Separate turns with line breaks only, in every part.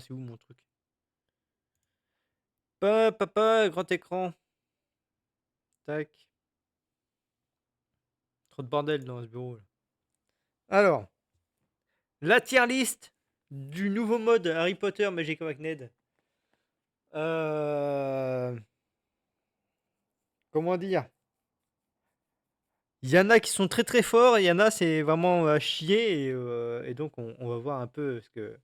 C'est où mon truc? Grand écran. Tac. Trop de bordel dans ce bureau là. Alors, la tier list du nouveau mode Harry Potter Magic Magnet. Euh, Comment dire? Il y en a qui sont très très forts et il y en a c'est vraiment à chier et donc on va voir un peu ce que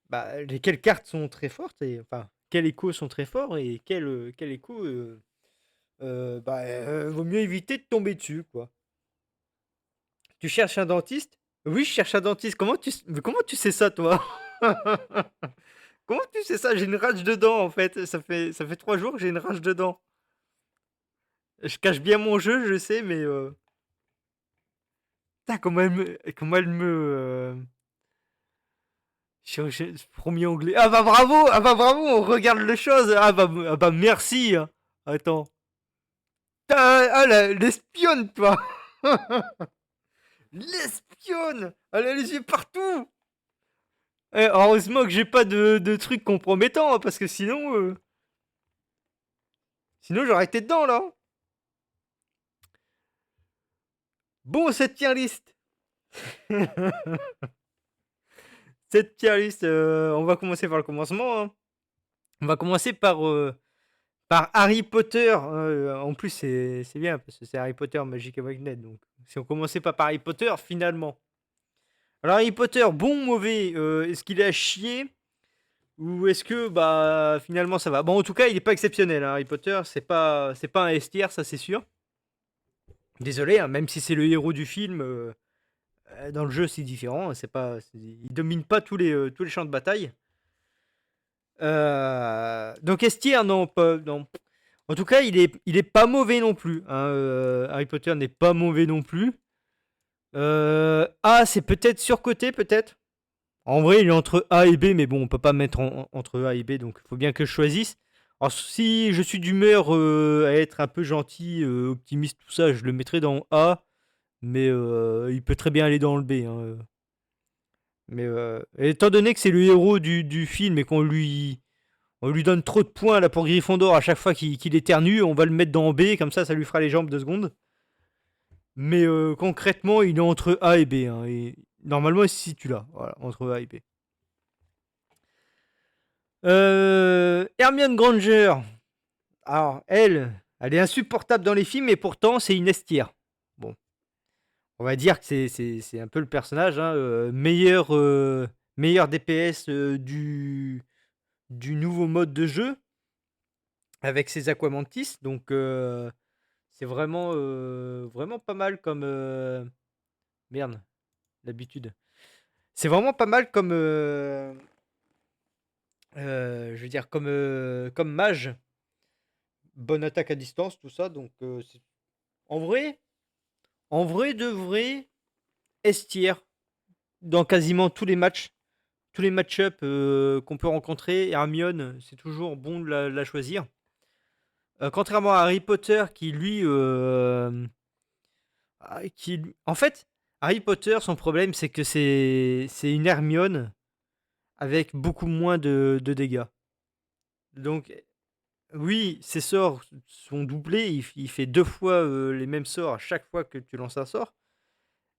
bah, quelles cartes sont très fortes et enfin quels échos sont très forts et quel écho vaut mieux éviter de tomber dessus quoi. Tu cherches un dentiste? Oui, je cherche un dentiste. Comment tu sais ça, toi? Comment tu sais ça? J'ai une rage de dents, en fait. Ça fait 3 jours que j'ai une rage de dents. Je cache bien mon jeu, je sais, mais putain, premier onglet. Ah bah bravo! Ah bah bravo! On regarde les choses. Ah bah merci, hein. Attends. Ah, l'espionne, toi! L'espionne! Elle a les yeux partout! Heureusement que j'ai pas de trucs compromettants, hein, parce que sinon j'aurais été dedans, là. Bon, cette tier list. Cette tier list, on va commencer par le commencement, hein. On va commencer par Harry Potter. En plus, c'est bien, parce que c'est Harry Potter Magic Magnet. Donc, si on commençait pas par Harry Potter, finalement. Alors, Harry Potter, bon, mauvais, est-ce qu'il est à chier? Ou est-ce que, bah, finalement, ça va? Bon, en tout cas, il est pas exceptionnel, hein, Harry Potter. C'est pas un S tier, ça, c'est sûr. Désolé, hein, même si c'est le héros du film, dans le jeu, c'est différent. Il domine pas tous les champs de bataille. Donc Estier, non, pas, non. En tout cas, il est pas mauvais non plus, hein, Harry Potter n'est pas mauvais non plus. C'est peut-être surcoté, peut-être. En vrai, il est entre A et B, mais bon, on peut pas mettre entre A et B, donc il faut bien que je choisisse. Alors, si je suis d'humeur à être un peu gentil, optimiste, tout ça, je le mettrai dans A, mais il peut très bien aller dans le B, hein. Mais étant donné que c'est le héros du film et qu'on lui donne trop de points là pour Gryffondor à chaque fois qu'il éternue, on va le mettre dans B, comme ça lui fera les jambes 2 secondes. Mais concrètement, il est entre A et B, hein, et normalement il se situe là, voilà, entre A et B. Hermione Granger, alors elle est insupportable dans les films et pourtant c'est une estière. Bon, on va dire que c'est un peu le personnage, hein, meilleur DPS du nouveau mode de jeu avec ses Aquamantis. Donc c'est vraiment pas mal comme merde, l'habitude. C'est vraiment pas mal comme je veux dire comme mage, bonne attaque à distance, tout ça. Donc en vrai, en vrai de vrai, Estière dans quasiment tous les match-up qu'on peut rencontrer. Hermione, c'est toujours bon de la choisir. Contrairement à Harry Potter qui lui en fait, Harry Potter, son problème, c'est que c'est une Hermione avec beaucoup moins de dégâts. Donc, oui, ses sorts sont doublés, il fait 2 fois les mêmes sorts à chaque fois que tu lances un sort,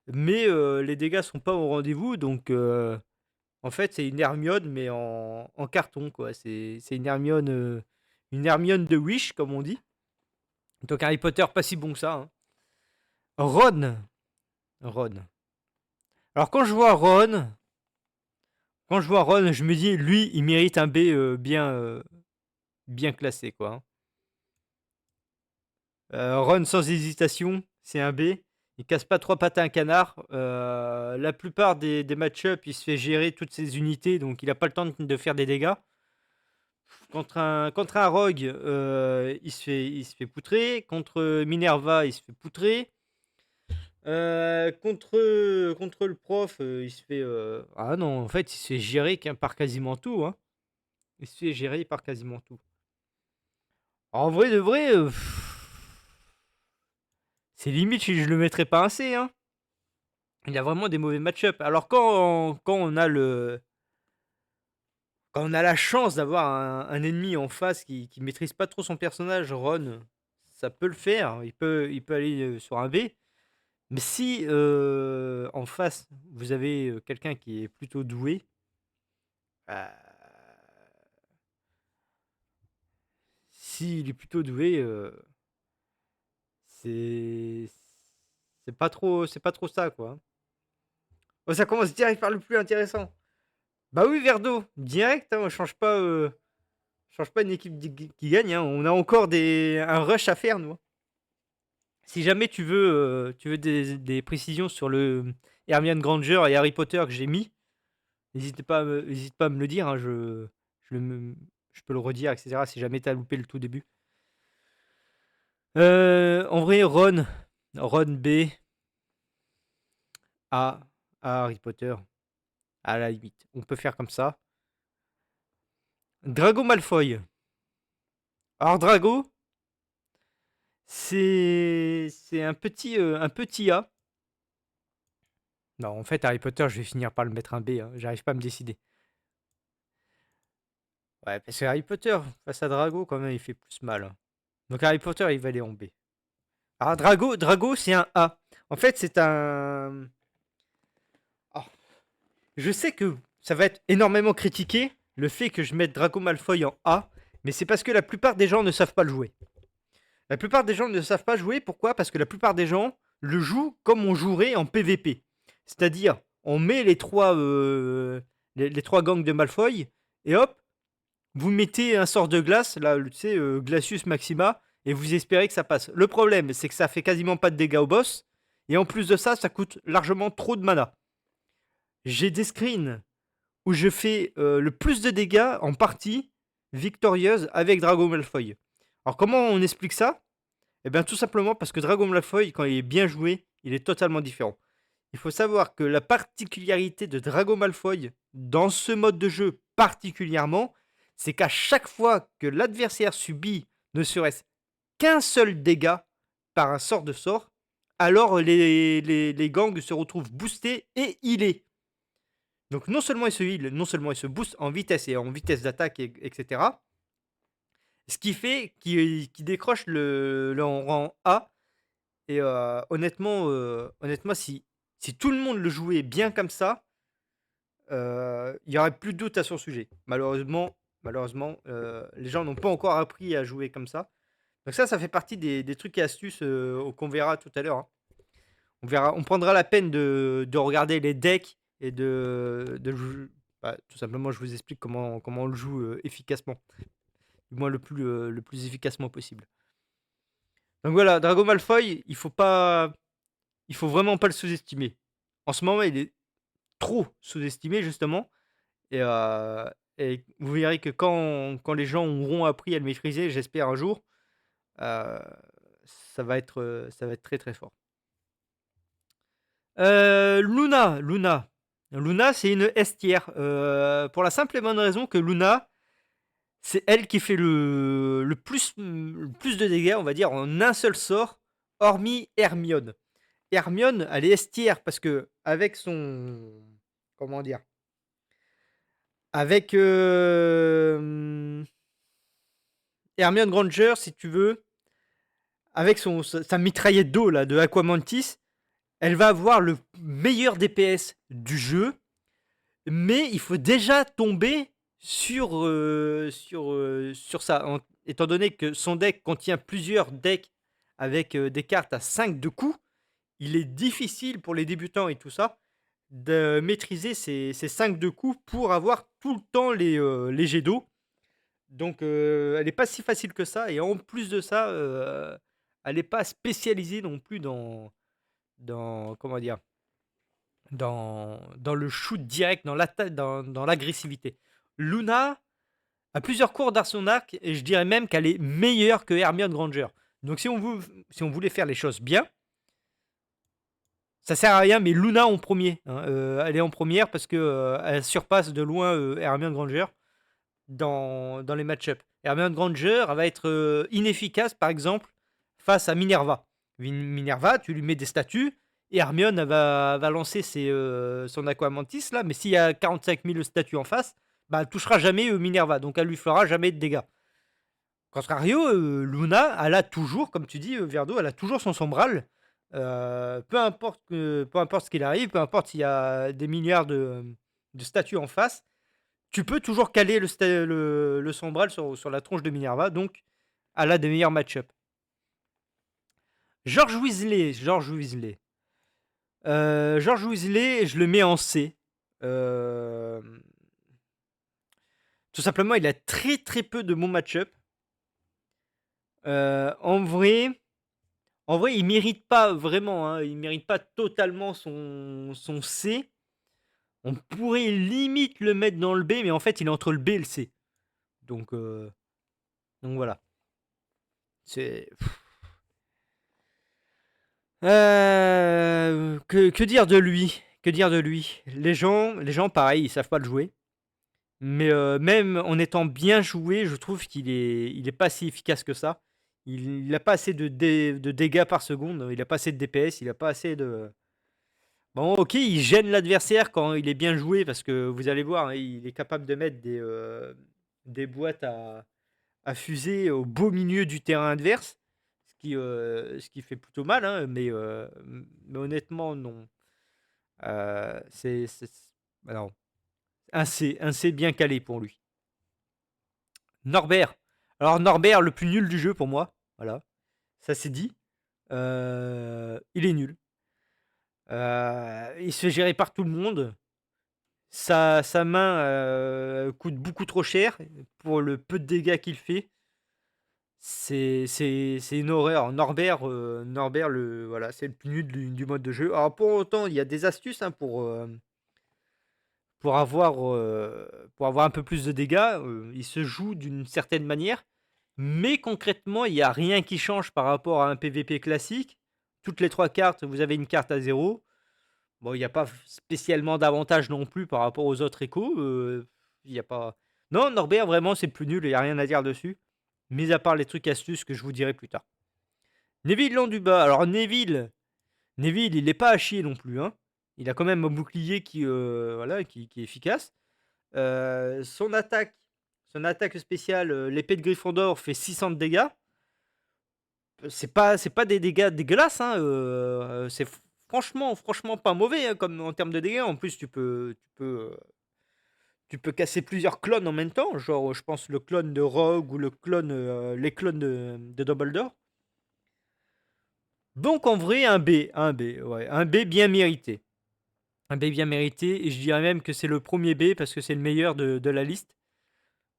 mais les dégâts sont pas au rendez-vous, donc en fait, c'est une Hermione, mais en carton, quoi. C'est une Hermione de Wish, comme on dit. Donc Harry Potter, pas si bon que ça, hein. Ron. Ron. Alors quand je vois Ron, je me dis, lui, il mérite un B bien classé, quoi, hein. Ron, sans hésitation, c'est un B. Il casse pas 3 pattes à un canard. La plupart des match-up, il se fait gérer toutes ses unités, donc il a pas le temps de faire des dégâts. Contre un rogue, il se fait poutrer. Contre Minerva, il se fait poutrer. Contre le prof, il se fait. Ah non, en fait, il se fait gérer par quasiment tout, hein. Il se fait gérer par quasiment tout. En vrai de vrai, c'est limite si je le mettrais pas un C, hein. Il a vraiment des mauvais match-up. Alors quand on a Quand on a la chance d'avoir un ennemi en face qui maîtrise pas trop son personnage, Ron, ça peut le faire. Il peut aller sur un B. Mais si en face, vous avez quelqu'un qui est plutôt doué, bah, s'il est plutôt doué, c'est c'est pas trop ça, quoi, hein. Oh, ça commence direct par le plus intéressant. Bah oui, Verdo, direct, hein, on change pas une équipe qui gagne, hein. On a encore un rush à faire, nous, hein. Si jamais tu veux des précisions sur le Hermione Granger et Harry Potter que j'ai mis, n'hésite pas à me le dire, hein, je, je peux le redire, etc. Si jamais t'as loupé le tout début. En vrai, Ron B, A Harry Potter, à la limite. On peut faire comme ça. Drago Malfoy. Alors Drago, c'est un petit A. Non, en fait, Harry Potter, je vais finir par le mettre un B, hein. J'arrive pas à me décider. Ouais, parce que Harry Potter, face à Drago, quand même, il fait plus mal, hein. Donc Harry Potter, il va aller en B. Alors Drago, c'est un A. En fait, c'est un... Oh, je sais que ça va être énormément critiqué, le fait que je mette Drago Malfoy en A, mais c'est parce que la plupart des gens ne savent pas le jouer. La plupart des gens ne savent pas jouer, pourquoi? Parce que la plupart des gens le jouent comme on jouerait en PVP. C'est-à-dire, on met les trois gangs de Malfoy, et hop, vous mettez un sort de glace, là, tu sais, Glacius Maxima, et vous espérez que ça passe. Le problème, c'est que ça fait quasiment pas de dégâts au boss, et en plus de ça, ça coûte largement trop de mana. J'ai des screens où je fais le plus de dégâts en partie victorieuse avec Drago Malfoy. Alors comment on explique ça? Eh bien tout simplement parce que Drago Malfoy, quand il est bien joué, il est totalement différent. Il faut savoir que la particularité de Drago Malfoy, dans ce mode de jeu particulièrement, c'est qu'à chaque fois que l'adversaire subit ne serait-ce qu'un seul dégât par un sort, alors les gangs se retrouvent boostés et healés. Donc non seulement il se heal, non seulement il se booste en vitesse et en vitesse d'attaque, etc. Ce qui fait qu'il décroche le rang A. Et honnêtement, si tout le monde le jouait bien comme ça, il n'y aurait plus de doute à son sujet. Malheureusement, les gens n'ont pas encore appris à jouer comme ça. Donc ça fait partie des trucs et astuces qu'on verra tout à l'heure, hein. On prendra la peine de regarder les decks et bah, tout simplement, je vous explique comment on le joue efficacement. Du moins le plus efficacement possible. Donc voilà, Drago Malfoy, il faut vraiment pas le sous-estimer. En ce moment, il est trop sous-estimé, justement. Et, euh, et vous verrez que quand les gens auront appris à le maîtriser, j'espère un jour, euh, ça va être très très fort. Luna, c'est une S tier. Pour la simple et bonne raison que Luna, c'est elle qui fait le plus de dégâts, on va dire, en un seul sort, hormis Hermione. Hermione, elle est S tier parce que avec son... Comment dire? Avec Hermione Granger, si tu veux, avec sa mitraillette d'eau là, de Aquamantis, elle va avoir le meilleur DPS du jeu, mais il faut déjà tomber sur ça. Étant donné que son deck contient plusieurs decks avec des cartes à 5 de coups, il est difficile pour les débutants et tout ça de maîtriser ces 5 de coups pour avoir tout le temps les jets d'eau. Donc elle n'est pas si facile que ça. Et en plus de ça, elle n'est pas spécialisée non plus dans comment dire, dans le shoot direct, dans l'agressivité. Luna a plusieurs cours dans son arc et je dirais même qu'elle est meilleure que Hermione Granger. Donc si on voulait faire les choses bien, ça sert à rien, mais Luna en premier, hein. Elle est en première parce que elle surpasse de loin Hermione Granger dans les match-ups. Hermione Granger elle va être inefficace, par exemple, face à Minerva. Minerva, tu lui mets des statues, et Hermione elle va lancer son Aquamantis, là, mais s'il y a 45 000 statues en face, bah, touchera jamais Minerva, donc elle lui fera jamais de dégâts. Contrario, Luna, elle a toujours, comme tu dis, Verdo, elle a toujours son sombral. Peu importe ce qu'il arrive, peu importe s'il y a des milliards de statues en face, tu peux toujours caler le sombral sur la tronche de Minerva, donc elle a des meilleurs match-up. George Weasley, George Weasley, je le mets en C. Tout simplement, il a très très peu de bons match-up. En vrai, il mérite pas vraiment, hein, il mérite pas totalement son C. On pourrait limite le mettre dans le B, mais en fait, il est entre le B et le C. Donc voilà. C'est. Que dire de lui? Que dire de lui? Les gens, pareil, ils savent pas le jouer. Mais même en étant bien joué, je trouve qu'il est pas si efficace que ça. Il n'a pas assez de dégâts par seconde, il n'a pas assez de DPS, il n'a pas assez de. Bon, ok, il gêne l'adversaire quand il est bien joué, parce que vous allez voir, hein, il est capable de mettre des boîtes à fusée au beau milieu du terrain adverse, ce qui fait plutôt mal, hein, mais honnêtement, non. Alors, un C bien calé pour lui. Norbert. Alors Norbert, le plus nul du jeu pour moi. Voilà, ça c'est dit. Il est nul. Il se fait gérer par tout le monde. Sa main coûte beaucoup trop cher pour le peu de dégâts qu'il fait. C'est une horreur. Norbert voilà, c'est le plus nul du mode de jeu. Alors pour autant, il y a des astuces, hein, pour avoir un peu plus de dégâts. Il se joue d'une certaine manière. Mais concrètement, il n'y a rien qui change par rapport à un PVP classique. Toutes les 3 cartes, vous avez une carte à 0. Bon, il n'y a pas spécialement d'avantage non plus par rapport aux autres échos. Il y a pas. Non, Norbert, vraiment, c'est le plus nul, il n'y a rien à dire dessus. Mis à part les trucs astuces que je vous dirai plus tard. Neville Londuba. Alors, Neville, il n'est pas à chier non plus, hein. Il a quand même un bouclier voilà, qui est efficace. Son attaque spéciale, l'épée de Gryffondor, fait 600 de dégâts. C'est pas des dégâts dégueulasses, hein, c'est franchement pas mauvais, hein, comme en termes de dégâts. En plus, tu peux casser plusieurs clones en même temps, genre je pense le clone de Rogue ou les clones de Dumbledore. Donc en vrai, un B, ouais, un B bien mérité. Un B bien mérité, et je dirais même que c'est le premier B parce que c'est le meilleur de la liste.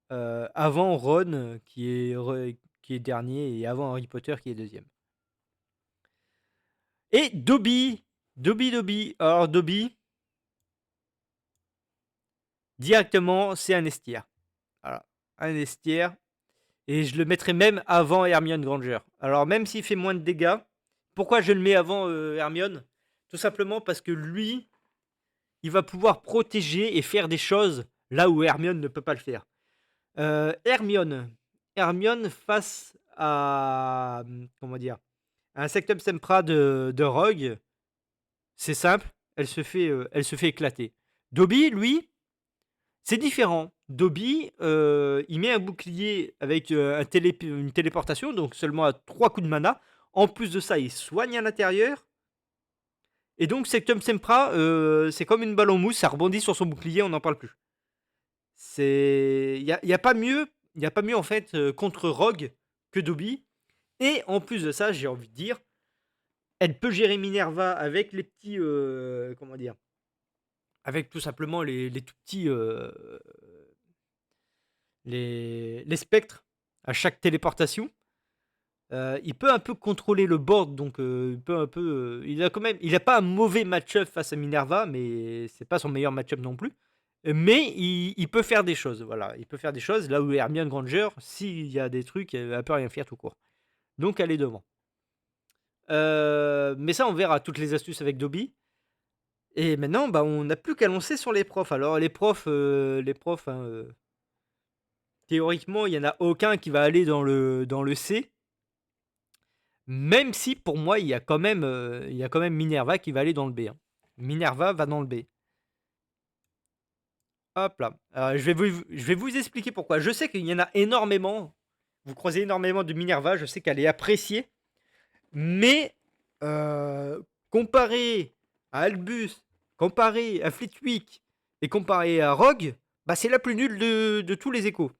Avant Ron, qui est dernier, et avant Harry Potter, qui est deuxième. Et Dobby. Alors Dobby, directement, c'est un estière. Voilà, un estière. Et je le mettrais même avant Hermione Granger. Alors même s'il fait moins de dégâts, pourquoi je le mets avant Hermione? Tout simplement parce que lui, il va pouvoir protéger et faire des choses là où Hermione ne peut pas le faire. Hermione face à, comment dire, à un Sectum Sempra de Rogue, c'est simple, elle se fait éclater. Dobby, lui, c'est différent. Dobby, il met un bouclier avec une téléportation, donc seulement à 3 coups de mana. En plus de ça, il soigne à l'intérieur. Et donc, Sectum Sempra, c'est comme une balle en mousse, ça rebondit sur son bouclier, on n'en parle plus. Il y a pas mieux, en fait, contre Rogue que Dobby. Et en plus de ça, j'ai envie de dire, elle peut gérer Minerva avec les petits, comment dire, avec tout simplement les tout petits, les spectres à chaque téléportation. Il peut un peu contrôler le board, donc il peut un peu. Il a pas un mauvais match-up face à Minerva, mais c'est pas son meilleur match-up non plus. Mais il peut faire des choses, voilà. Il peut faire des choses là où Hermione Granger, s'il y a des trucs, elle peut rien faire tout court. Donc elle est devant. Mais ça, on verra toutes les astuces avec Dobby. Et maintenant, bah, on n'a plus qu'à lancer sur les profs. Alors les profs, hein, théoriquement, il n'y en a aucun qui va aller dans le C. Même si pour moi, il y a quand même Minerva qui va aller dans le B, hein. Minerva va dans le B. Hop là. Je vais vous expliquer pourquoi. Je sais qu'il y en a énormément. Vous croisez énormément de Minerva. Je sais qu'elle est appréciée. Mais comparé à Albus, comparé à Flitwick et comparé à Rogue, bah, c'est la plus nulle de tous les échos.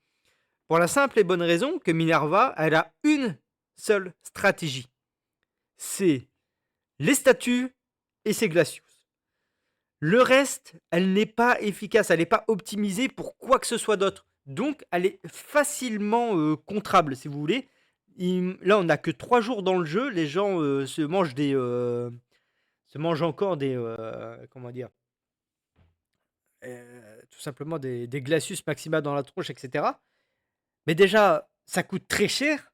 Pour la simple et bonne raison que Minerva, elle a une seule stratégie. C'est les statues et ses Glacius. Le reste, elle n'est pas efficace, elle n'est pas optimisée pour quoi que ce soit d'autre. Donc, elle est facilement contrable, si vous voulez. Là, on n'a que 3 jours dans le jeu. Les gens se mangent encore des. Comment dire, tout simplement des Glacius Maxima dans la tronche, etc. Mais déjà, ça coûte très cher.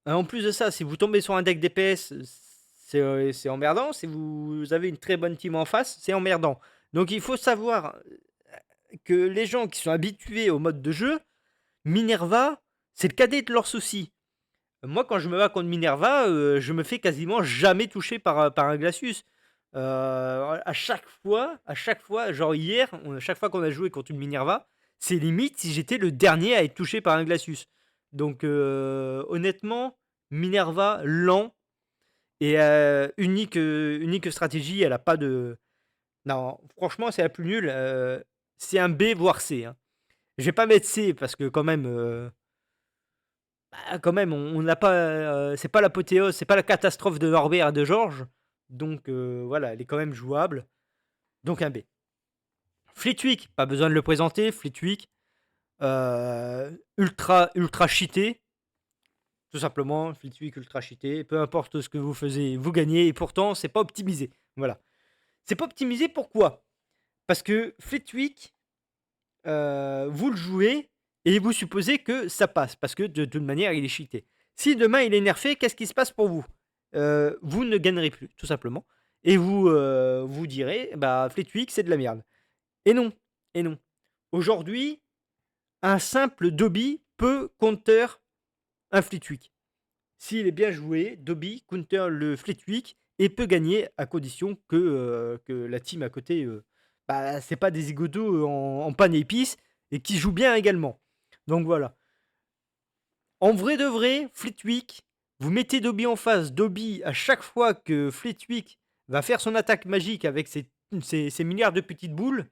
En plus de ça, si vous tombez sur un deck DPS, c'est emmerdant. Si vous avez une très bonne team en face, c'est emmerdant. Donc il faut savoir que les gens qui sont habitués au mode de jeu, Minerva, c'est le cadet de leurs soucis. Moi, quand je me bats contre Minerva, je me fais quasiment jamais toucher par un Glacius. À chaque fois, genre hier, chaque fois qu'on a joué contre une Minerva, c'est limite si j'étais le dernier à être touché par un Glacius. Donc honnêtement, Minerva, lent et unique stratégie, elle a pas de... Non, franchement, c'est la plus nulle. C'est un B, voire C, hein. Je vais pas mettre C parce que quand même, on n'a pas, c'est pas l'apothéose, c'est pas la catastrophe de Norbert et de Georges. Donc voilà, elle est quand même jouable. Donc un B. Flitwick, pas besoin de le présenter. Flitwick, ultra cheaté. Tout simplement, Flitwick ultra cheaté. Peu importe ce que vous faisiez, vous gagnez. Et pourtant, c'est pas optimisé. Voilà. C'est pas optimisé pourquoi? Parce que Flitwick, vous le jouez et vous supposez que ça passe. Parce que de toute manière, il est cheaté. Si demain il est nerfé, qu'est-ce qui se passe pour vous? Vous ne gagnerez plus, tout simplement. Et vous direz, bah, Flitwick, c'est de la merde. Et non. Et non. Aujourd'hui, un simple Dobby peut counter un Flitwick. S'il est bien joué, Dobby counter le Flitwick et peut gagner à condition que la team à côté, bah, c'est pas des zigotos en panne et épices et qui jouent bien également. Donc voilà. En vrai de vrai, Flitwick, vous mettez Dobby en face. Dobby, à chaque fois que Flitwick va faire son attaque magique avec ses milliards de petites boules,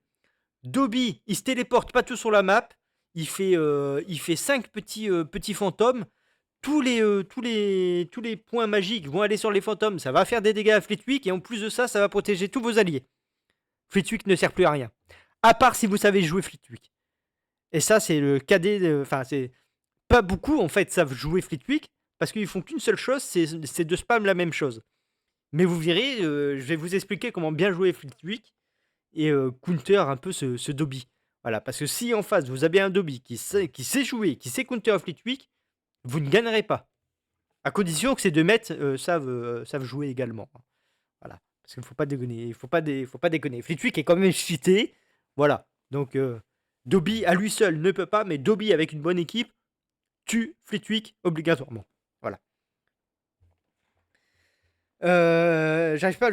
Dobby, il se téléporte pas tout sur la map. Il fait 5 petits fantômes. Tous les points magiques vont aller sur les fantômes. Ça va faire des dégâts à Flitwick. Et en plus de ça, ça va protéger tous vos alliés. Flitwick ne sert plus à rien. À part si vous savez jouer Flitwick. Et ça, c'est le cadet. Enfin, c'est pas beaucoup en fait savent jouer Flitwick. Parce qu'ils font qu'une seule chose, c'est de spam la même chose. Mais vous verrez, je vais vous expliquer comment bien jouer Flitwick et counter un peu ce Dobby. Voilà, parce que si en face vous avez un Dobby qui sait jouer, qui sait counter Flitwick, vous ne gagnerez pas. À condition que ces 2 maîtres savent jouer également. Voilà, parce qu'il ne faut pas déconner. Faut pas déconner. Flitwick est quand même cheaté. Voilà, donc Dobby à lui seul ne peut pas, mais Dobby avec une bonne équipe tue Flitwick obligatoirement. Voilà. J'arrive pas.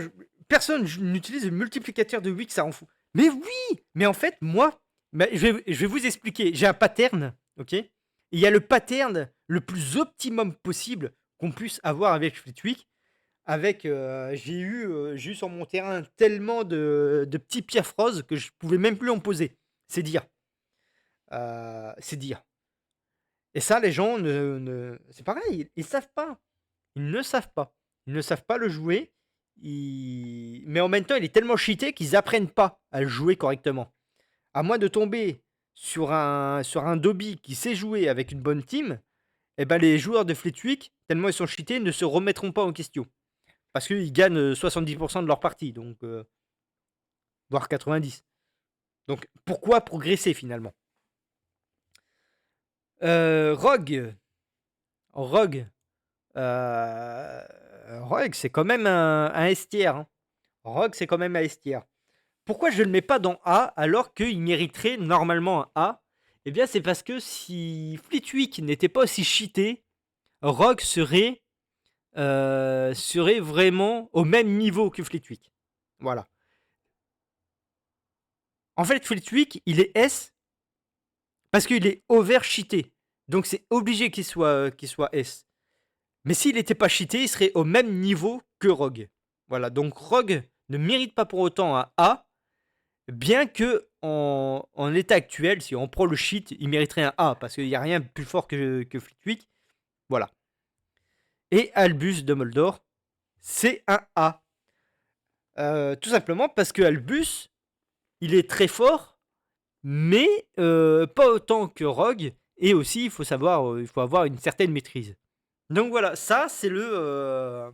Personne n'utilise le multiplicateur de Wick, ça en fout. Mais oui. Mais en fait, moi, je vais vous expliquer. J'ai un pattern, ok. Il y a le pattern le plus optimum possible qu'on puisse avoir avec Flitwick. J'ai eu sur mon terrain tellement de petits piafroses que je pouvais même plus en poser. C'est dire. C'est dire. Et ça, les gens c'est pareil, ils savent pas. Ils ne savent pas. Ils ne savent pas le jouer. Mais en même temps, il est tellement cheaté qu'ils apprennent pas à le jouer correctement. À moins de tomber sur un Dobby qui sait jouer avec une bonne team, eh ben les joueurs de Flitwick, tellement ils sont cheatés, ne se remettront pas en question. Parce qu'ils gagnent 70% de leur partie, donc voire 90. Donc pourquoi progresser finalement? Rogue. Rogue. Euh, Rogue, c'est quand même un S tier, hein. Rogue, c'est quand même un S tier. Pourquoi je ne le mets pas dans A alors qu'il mériterait normalement un A? Eh bien, c'est parce que si Flitwick n'était pas aussi cheaté, Rogue serait vraiment au même niveau que Flitwick. Voilà. En fait, Flitwick, il est S parce qu'il est over cheaté. Donc c'est obligé qu'il soit S. Mais s'il n'était pas cheaté, il serait au même niveau que Rogue. Voilà, donc Rogue ne mérite pas pour autant un A, bien que en l'état actuel, si on prend le cheat, il mériterait un A, parce qu'il n'y a rien de plus fort que Flitwick. Voilà. Et Albus Dumbledore, c'est un A. Tout simplement parce que Albus, il est très fort, mais pas autant que Rogue. Et aussi, il faut savoir, il faut avoir une certaine maîtrise. Donc voilà, ça c'est euh,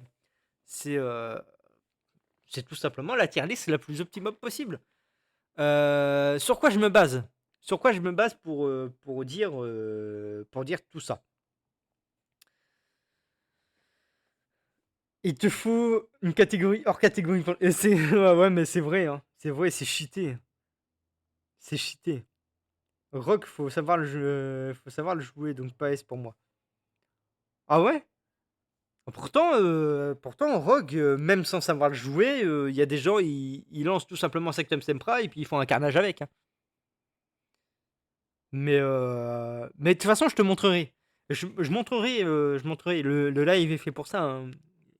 c'est tout simplement la tier list la plus optimum possible. Sur quoi je me base? Sur quoi je me base pour dire tout ça? Il te faut une catégorie hors catégorie. Ouais, ouais, mais c'est vrai, hein. C'est vrai, c'est cheaté. C'est cheaté. Rock, faut savoir le jouer, donc pas S pour moi. Ah ouais? Pourtant, Rogue, même sans savoir le jouer, il y a des gens, ils lancent tout simplement Sectum Sempra et puis ils font un carnage avec, hein. Mais de toute façon, je te montrerai. Je montrerai. Le live est fait pour ça, hein.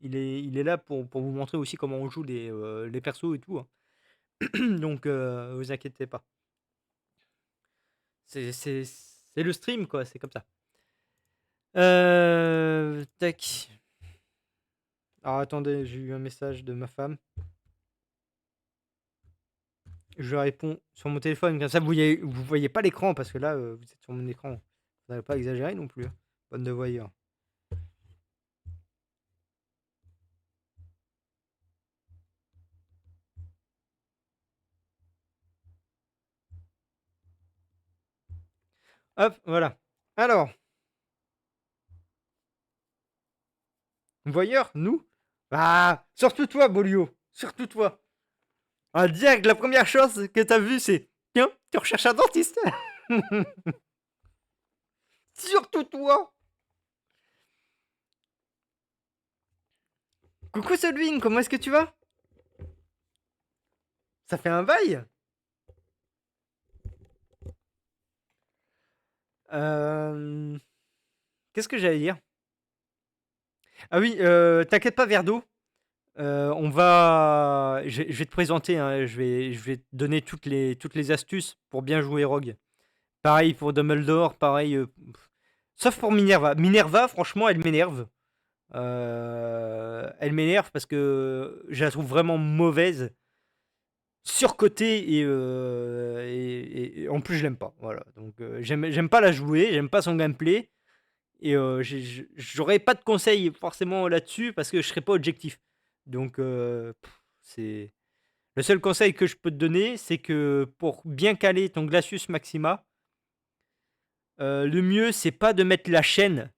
Il est là pour vous montrer aussi comment on joue les persos et tout, hein. Donc, vous inquiétez pas. C'est le stream, quoi. C'est comme ça. Tac. Alors, attendez, j'ai eu un message de ma femme. Je réponds sur mon téléphone. Comme ça, vous voyez pas l'écran parce que là, vous êtes sur mon écran. Vous n'avez pas exagéré non plus, hein. Bonne de voyeur. Hop, voilà. Alors, voyeur, nous. Ah, surtout toi, Bolio. Surtout toi. Ah, direct, la première chose que t'as vue, c'est tiens, tu recherches un dentiste. Surtout toi. Coucou Solving, comment est-ce que tu vas? Ça fait un bail. Euh, Qu'est-ce que j'allais dire? Ah oui, t'inquiète pas, Verdo. Je vais te présenter, hein, je vais te donner toutes les astuces pour bien jouer Rogue. Pareil pour Dumbledore, pareil. Sauf pour Minerva. Minerva, franchement, elle m'énerve. Elle m'énerve parce que je la trouve vraiment mauvaise, surcotée et en plus je l'aime pas. Voilà. Donc j'aime pas la jouer, j'aime pas son gameplay et j'aurais pas de conseils forcément là-dessus parce que je serais pas objectif. Donc c'est le seul conseil que je peux te donner, c'est que pour bien caler ton Glacius Maxima, le mieux c'est pas de mettre la chaîne,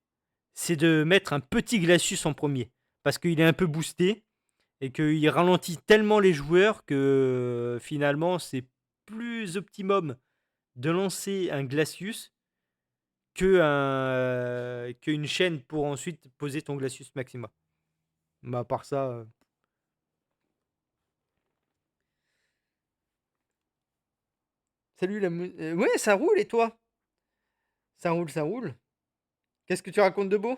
c'est de mettre un petit Glacius en premier parce qu'il est un peu boosté et qu'il ralentit tellement les joueurs que finalement c'est plus optimum de lancer un Glacius qu'une chaîne pour ensuite poser ton Glacius Maxima. Mais à part ça. Salut ouais, ça roule et toi? Ça roule, ça roule. Qu'est-ce que tu racontes de beau?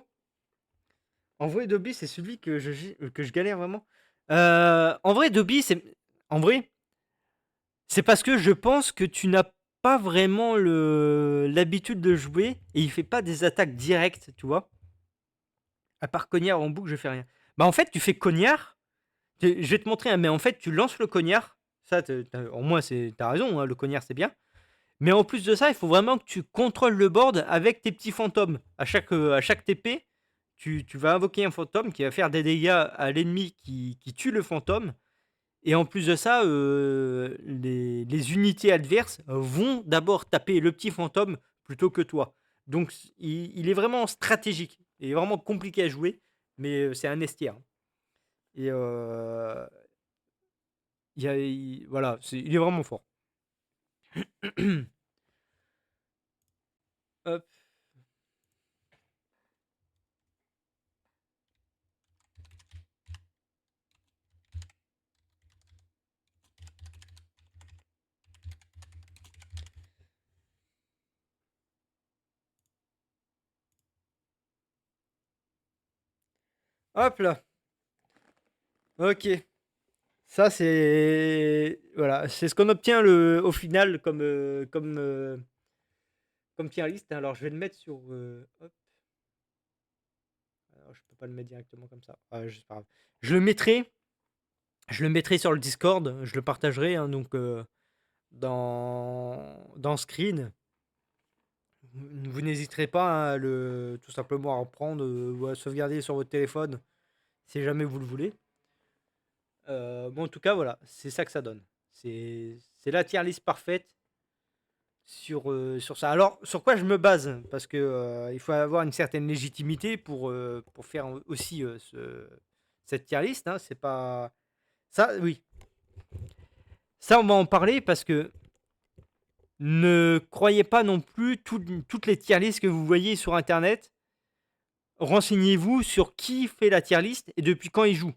En vrai, Dobby, c'est celui que je galère vraiment. En vrai, Dobby, c'est. En vrai, c'est parce que je pense que tu n'as pas vraiment l'habitude de jouer et il fait pas des attaques directes, tu vois. À part cognard en boucle, je fais rien. Bah en fait, tu fais cognard. Je vais te montrer, hein, mais en fait, tu lances le cognard. Ça, au moins, t'as raison, hein, le cognard, c'est bien. Mais en plus de ça, il faut vraiment que tu contrôles le board avec tes petits fantômes. À chaque TP, tu vas invoquer un fantôme qui va faire des dégâts à l'ennemi qui tue le fantôme. Et en plus de ça, les unités adverses vont d'abord taper le petit fantôme plutôt que toi. Donc il est vraiment stratégique. Il est vraiment compliqué à jouer, mais c'est un estière. Et voilà, il est vraiment fort. Hop. Hop là. Ok. Ça, c'est. Voilà. C'est ce qu'on obtient au final comme tier list. Alors, je vais le mettre sur. Hop. Alors, je peux pas le mettre directement comme ça. Ah, c'est pas grave. Je le mettrai. Je le mettrai sur le Discord. Je le partagerai. Hein, donc, dans Screen. Vous n'hésiterez pas, hein, tout simplement à en prendre ou à sauvegarder sur votre téléphone si jamais vous le voulez. Bon, en tout cas, voilà, c'est ça que ça donne. C'est la tier list parfaite sur ça. Alors, sur quoi je me base? Parce que il faut avoir une certaine légitimité pour faire aussi cette tier list. Hein, c'est pas. Ça, oui. Ça, on va en parler parce que ne croyez pas non plus toutes les tier lists que vous voyez sur Internet. Renseignez-vous sur qui fait la tier list et depuis quand il joue.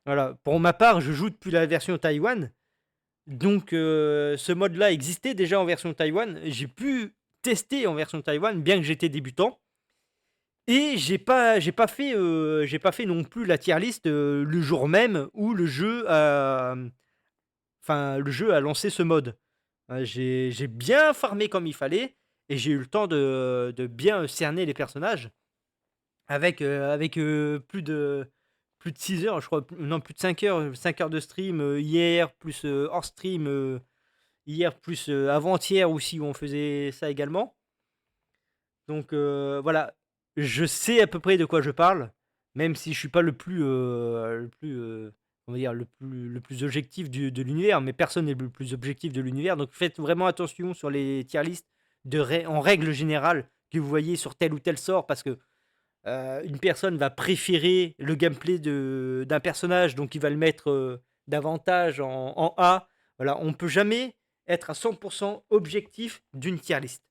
Voilà. Pour ma part, je joue depuis la version Taïwan. Donc, ce mode-là existait déjà en version Taïwan. J'ai pu tester en version Taïwan, bien que j'étais débutant. Et j'ai pas fait non plus la tier list le jour même où le jeu a lancé ce mode. J'ai bien farmé comme il fallait et j'ai eu le temps de bien cerner les personnages avec plus de 6 heures, je crois, non, plus de 5 heures de stream hier, plus hors stream hier, plus avant-hier aussi, où on faisait ça également. Donc voilà, je sais à peu près de quoi je parle, même si je suis pas on va dire, le plus objectif de l'univers, mais personne n'est le plus objectif de l'univers. Donc faites vraiment attention sur les tier lists en règle générale que vous voyez sur tel ou tel sort, parce que une personne va préférer le gameplay d'un personnage, donc il va le mettre davantage en A. Voilà, on peut jamais être à 100% objectif d'une tier list.